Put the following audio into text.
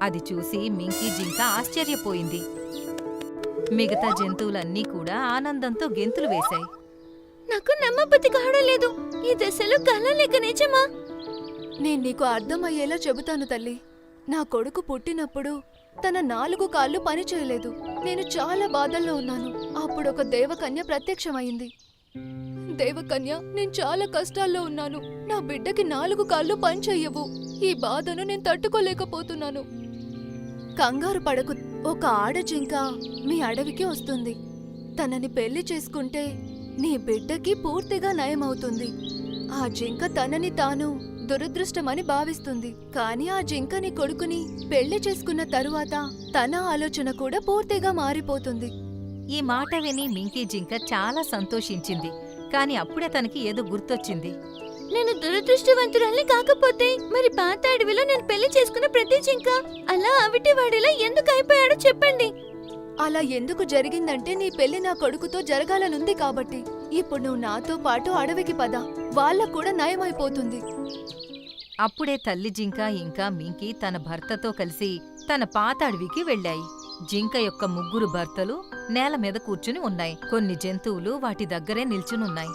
అది చూసి మింకీ జింక ఆశ్చర్యపోయింది. మిగతా జంతువులన్నీ కూడా ఆనందంతో గెంతులు వేశాయి. నాకు నమ్మబుద్ధి కావడం లేదు. ఈ దశలో కల లేక నిజమా? నేను నీకు అర్థమయ్యేలా చెబుతాను తల్లి. నా కొడుకు పుట్టినప్పుడు తన 4 కాళ్ళు పనిచేయలేదు. నేను చాలా బాధల్లో ఉన్నాను. అప్పుడొక దేవకన్య ప్రత్యక్షమైంది. దేవకన్య, నేను చాలా కష్టాల్లో ఉన్నాను. నా బిడ్డకి 4 కాళ్ళు పనిచెయ్యవు. ఈ బాధను నేను తట్టుకోలేకపోతున్నాను. కంగారు పడకు. ఒక ఆడజింక మీ అడవికి వస్తుంది. తనని పెళ్లి చేసుకుంటే నీ బిడ్డకి పూర్తిగా నయమవుతుంది. ఆ జింక తనని తాను దురదృష్టమని భావిస్తుంది. కాని ఆ జింక నీ కొడుకుని పెళ్లి చేసుకున్న తరువాత తన ఆలోచన కూడా పూర్తిగా మారిపోతుంది. ఈ మాట విని మింకీ జింక చాలా సంతోషించింది. కాని అప్పుడే తనకి ఏదో గుర్తొచ్చింది. నేను దురదృష్టవంతురాల్ని కాకపోతే మరి పాత అడవిలో నేను పెళ్లి చేసుకున్న ప్రతి జింక అలా అవిటివాడిలా ఎందుకు అయిపోయాడో చెప్పండి. అలా ఎందుకు జరిగిందంటే నీ పెళ్లి నా కొడుకుతో జరగాలనుంది కాబట్టి. ఇప్పుడు నువ్వు నాతో పాటు అడవికి పద. వాళ్ళకు కూడా నయమైపోతుంది. అప్పుడే తల్లి జింక ఇంకా మింకీ తన భర్తతో కలిసి తన పాత అడవికి వెళ్ళాయి. జింక యొక్క 3 భర్తలు నేల మీద కూర్చుని ఉన్నాయి. కొన్ని జంతువులు వాటి దగ్గరే నిల్చునున్నాయి.